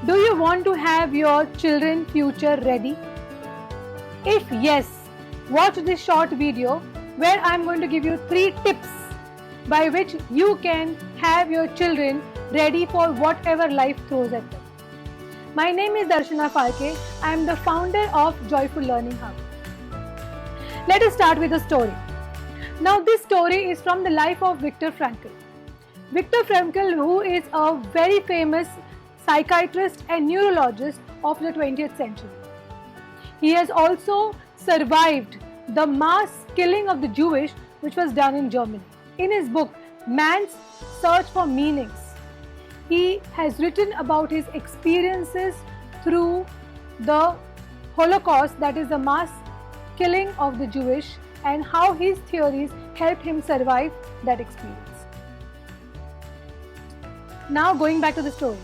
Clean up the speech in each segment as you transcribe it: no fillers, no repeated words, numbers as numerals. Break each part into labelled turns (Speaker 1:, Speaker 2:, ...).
Speaker 1: Do you want to have your children future ready? If yes, watch this short video where I am going to give you 3 tips by which you can have your children ready for whatever life throws at them. My name is Darshana Phalke. I am the founder of Joyful Learning Hub. Let us start with a story. Now this story is from the life of Viktor Frankl. Viktor Frankl, who is a very famous psychiatrist and neurologist of the 20th century. He has also survived the mass killing of the Jewish which was done in Germany. In his book, Man's Search for Meanings, he has written about his experiences through the Holocaust, that is the mass killing of the Jewish, and how his theories helped him survive that experience. Now going back to the story.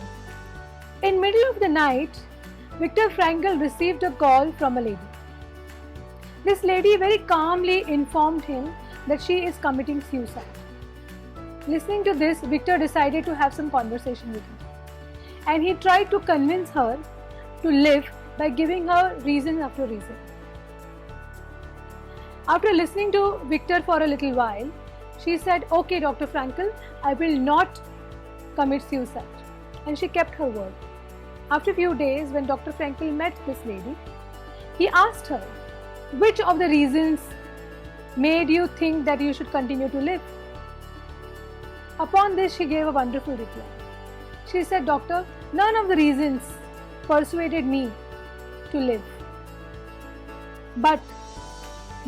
Speaker 1: In middle of the night, Viktor Frankl received a call from a lady. This lady very calmly informed him that she is committing suicide. Listening to this, Viktor decided to have some conversation with her. And he tried to convince her to live by giving her reason after reason. After listening to Viktor for a little while, she said, "Okay, Dr. Frankl, I will not commit suicide." And she kept her word. After a few days, when Dr. Frankl met this lady, he asked her, "Which of the reasons made you think that you should continue to live?" Upon this, she gave a wonderful reply. She said, "Doctor, none of the reasons persuaded me to live. But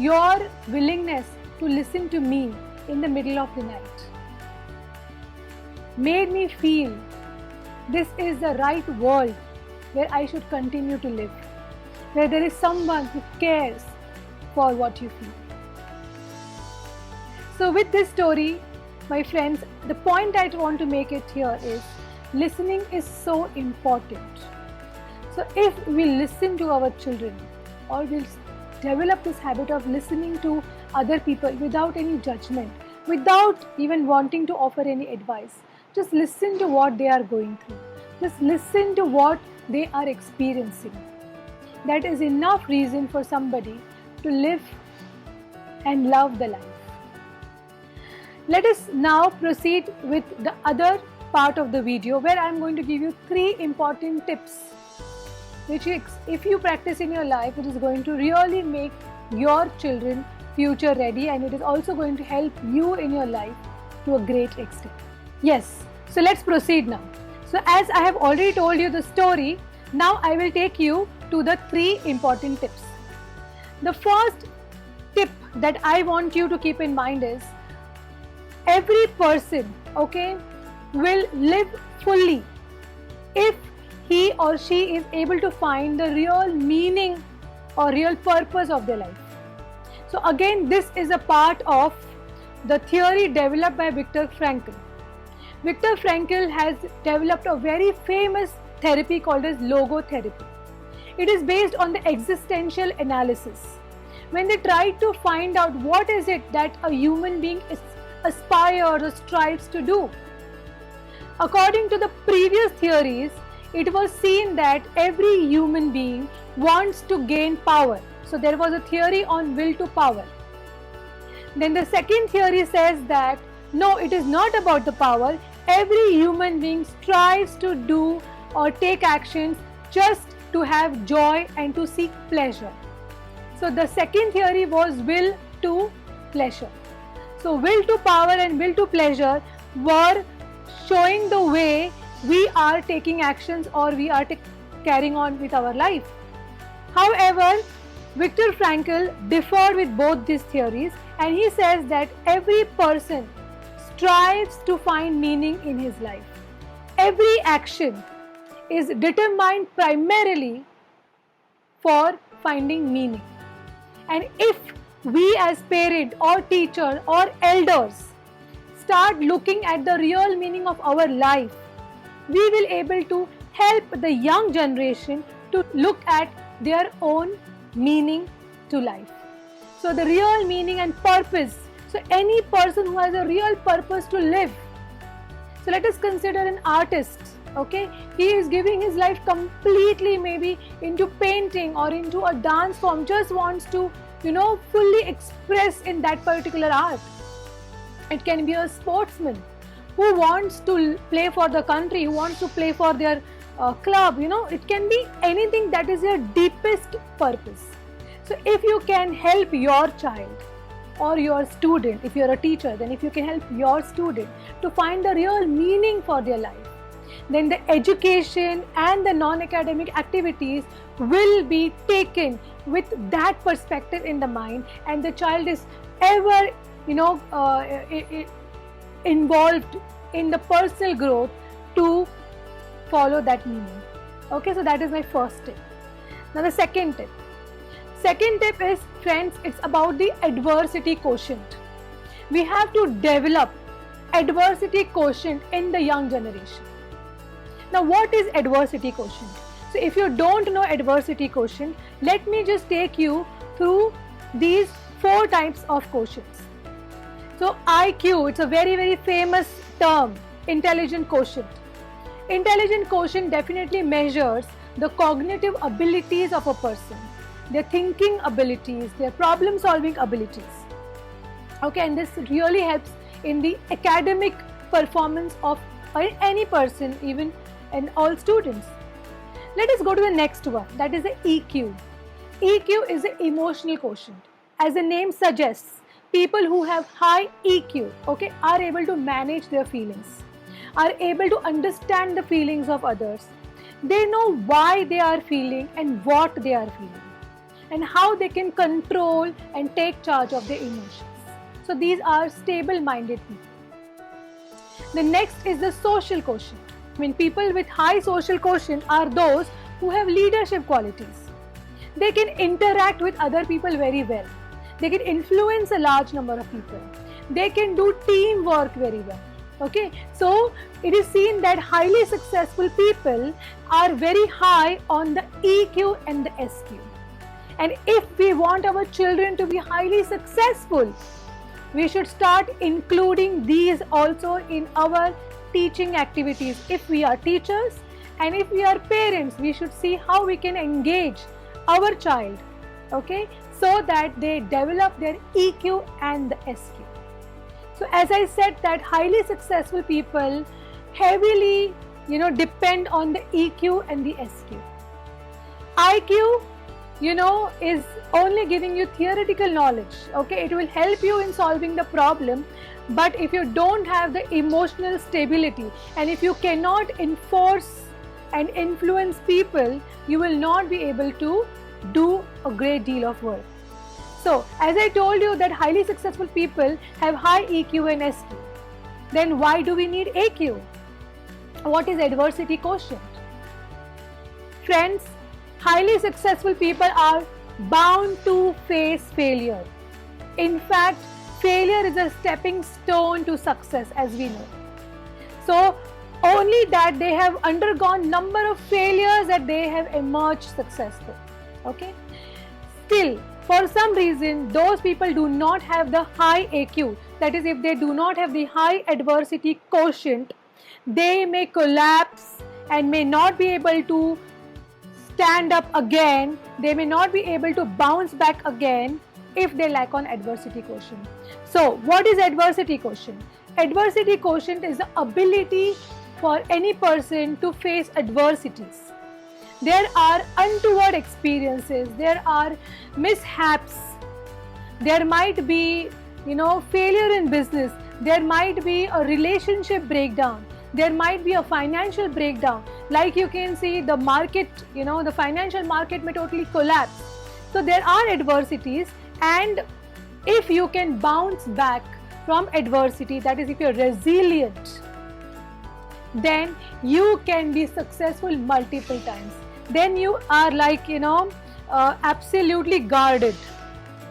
Speaker 1: your willingness to listen to me in the middle of the night made me feel this is the right world where I should continue to live, where there is someone who cares for what you feel." So with this story, my friends, the point I want to make it here is listening is so important. So if we listen to our children, or we'll develop this habit of listening to other people without any judgment, without even wanting to offer any advice, just listen to what they are going through. Just listen to what they are experiencing. That is enough reason for somebody to live and love the life. Let us now proceed with the other part of the video where I am going to give you 3 important tips which if you practice in your life, it is going to really make your children future ready, and it is also going to help you in your life to a great extent. Yes, so let's proceed now. So as I have already told you the story, now I will take you to the 3 important tips. The first tip that I want you to keep in mind is every person, will live fully if he or she is able to find the real meaning or real purpose of their life. So again, this is a part of the theory developed by Viktor Frankl. Viktor Frankl has developed a very famous therapy called as logotherapy. It is based on the existential analysis. When they try to find out what is it that a human being aspires or strives to do. According to the previous theories, it was seen that every human being wants to gain power. So there was a theory on will to power. Then the second theory says that no, it is not about the power. Every human being strives to do or take actions just to have joy and to seek pleasure. So the second theory was will to pleasure. So will to power and will to pleasure were showing the way we are taking actions or we are carrying on with our life. However, Viktor Frankl differed with both these theories, and he says that every person strives to find meaning in his life. Every action is determined primarily for finding meaning. And if we as parents or teachers or elders start looking at the real meaning of our life, we will able to help the young generation to look at their own meaning to life. So the real meaning and purpose. So any person who has a real purpose to live. So let us consider an artist Okay, he is giving his life completely maybe into painting or into a dance form, just wants to fully express in that particular art. It can be a sportsman who wants to play for the country, who wants to play for their club. It can be anything that is your deepest purpose. So if you can help your child or your student, if you're a teacher, then if you can help your student to find the real meaning for their life, then the education and the non-academic activities will be taken with that perspective in the mind, and the child is ever involved in the personal growth to follow that meaning. Okay, so that is my first tip. Now the second tip is, friends, it's about the adversity quotient. We have to develop adversity quotient in the young generation. Now what is adversity quotient? So if you don't know adversity quotient, let me just take you through these 4 types of quotients. So IQ, it's a very, very famous term, intelligent quotient. Intelligent quotient definitely measures the cognitive abilities of a person, their thinking abilities, their problem solving abilities. Okay, and this really helps in the academic performance of any person, even and all students. Let us go to the next one, that is the EQ. EQ is the emotional quotient. As the name suggests, people who have high EQ, okay, are able to manage their feelings, are able to understand the feelings of others. They know why they are feeling and what they are feeling, and how they can control and take charge of their emotions. So these are stable-minded people. The next is the social quotient. People with high social quotient are those who have leadership qualities. They can interact with other people very well. They can influence a large number of people. They can do teamwork very well. Okay, so it is seen that highly successful people are very high on the EQ and the SQ. And if we want our children to be highly successful, we should start including these also in our teaching activities. If we are teachers and if we are parents, we should see how we can engage our child, okay, so that they develop their EQ and the SQ. So as I said, that highly successful people heavily depend on the EQ and the SQ. IQ is only giving you theoretical knowledge. Okay, it will help you in solving the problem, but if you don't have the emotional stability and if you cannot enforce and influence people, you will not be able to do a great deal of work. So as I told you that highly successful people have high EQ and SQ, then why do we need AQ? What is adversity quotient? Friends, highly successful people are bound to face failure. In fact, failure is a stepping stone to success, as we know. So only that they have undergone number of failures that they have emerged successful. Okay. Still, for some reason, those people do not have the high AQ. That is, if they do not have the high adversity quotient, they may collapse and may not be able to stand up again. They may not be able to bounce back again if they lack on adversity quotient. So what is adversity quotient? Adversity quotient is the ability for any person to face adversities. There are untoward experiences, there are mishaps, there might be failure in business, there might be a relationship breakdown, there might be a financial breakdown. Like you can see the market, the financial market may totally collapse. So there are adversities, and if you can bounce back from adversity, that is if you're resilient, then you can be successful multiple times. Then you are like absolutely guarded.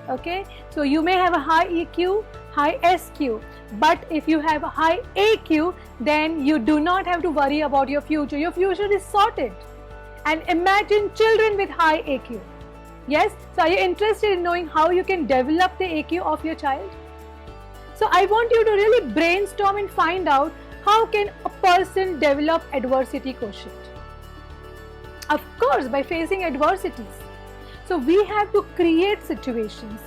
Speaker 1: Okay, so you may have a high EQ, high SQ, but if you have a high AQ, then you do not have to worry about your future. Your future is sorted. And imagine children with high AQ. Yes, so are you interested in knowing how you can develop the AQ of your child? So I want you to really brainstorm and find out How can a person develop adversity quotient? Of course, by facing adversities. So we have to create situations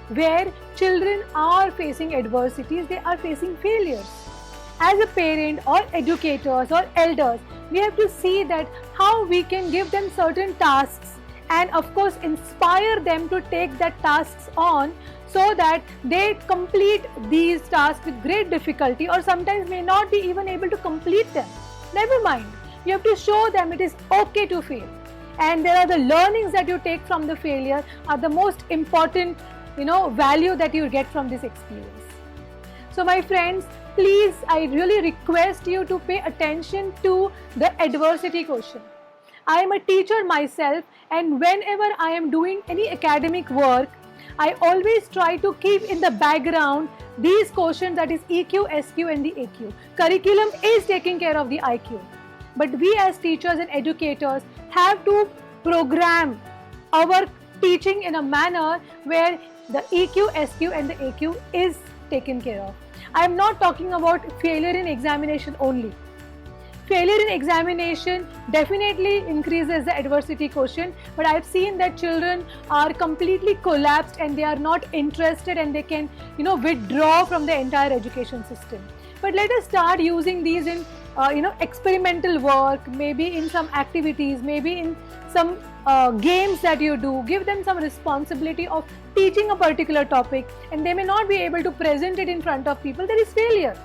Speaker 1: where children are facing adversities, they are facing failures. As a parent or educators or elders, we have to see that how we can give them certain tasks and of course inspire them to take that tasks on, so that they complete these tasks with great difficulty or sometimes may not be even able to complete them. Never mind. You have to show them it is okay to fail. And there are the learnings that you take from the failure are the most important, value that you get from this experience. So my friends, please, I really request you to pay attention to the adversity quotient. I am a teacher myself, and whenever I am doing any academic work, I always try to keep in the background these quotients, that is EQ, SQ and the AQ. Curriculum is taking care of the IQ. But we as teachers and educators have to program our teaching in a manner where the EQ, SQ and the AQ is taken care of. I am not talking about failure in examination only. Failure in examination definitely increases the adversity quotient, but I have seen that children are completely collapsed and they are not interested and they can, withdraw from the entire education system. But let us start using these in, experimental work, maybe in some activities, maybe in some games that you do. Give them some responsibility of teaching a particular topic, and they may not be able to present it in front of people. There is failure.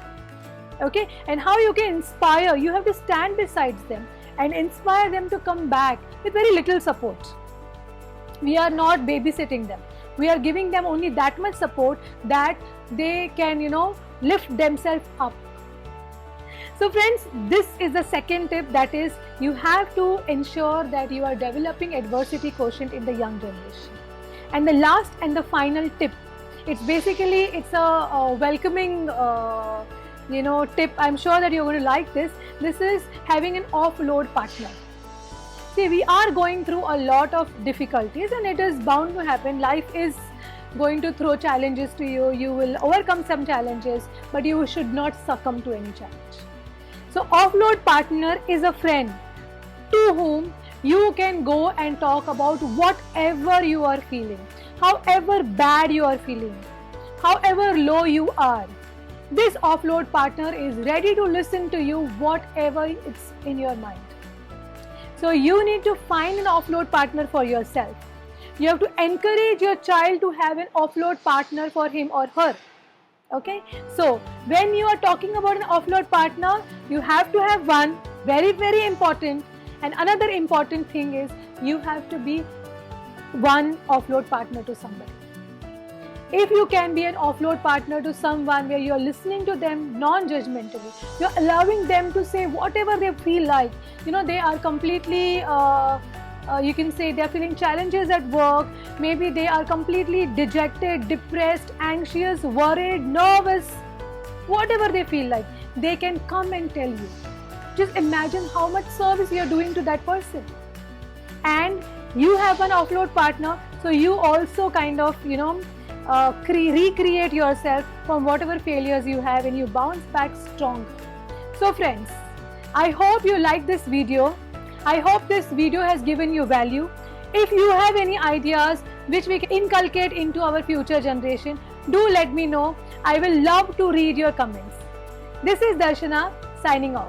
Speaker 1: Okay, and how you can inspire? You have to stand beside them and inspire them to come back with very little support. We are not babysitting them. We are giving them only that much support that they can, lift themselves up. So friends, this is the second tip, that is you have to ensure that you are developing adversity quotient in the young generation. And the last and the final tip, it's a welcoming tip. I'm sure that you're going to like this. This is having an offload partner. See, we are going through a lot of difficulties and it is bound to happen. Life is going to throw challenges to you. You will overcome some challenges, but you should not succumb to any challenge. So offload partner is a friend to whom you can go and talk about whatever you are feeling, however bad you are feeling, however low you are. This offload partner is ready to listen to you, whatever it's in your mind. So you need to find an offload partner for yourself. You have to encourage your child to have an offload partner for him or her. Okay, so when you are talking about an offload partner, you have to have one, very, very important. And another important thing is you have to be one offload partner to somebody. If you can be an offload partner to someone where you are listening to them non-judgmentally, you are allowing them to say whatever they feel like. They are completely, you can say they are feeling challenges at work. Maybe they are completely dejected, depressed, anxious, worried, nervous. Whatever they feel like, they can come and tell you. Just imagine how much service you are doing to that person. And you have an offload partner, so you also kind of, recreate yourself from whatever failures you have and you bounce back strong. So friends, I hope you like this video. I hope this video has given you value. If you have any ideas which we can inculcate into our future generation, do let me know. I will love to read your comments. This is Darshana signing off.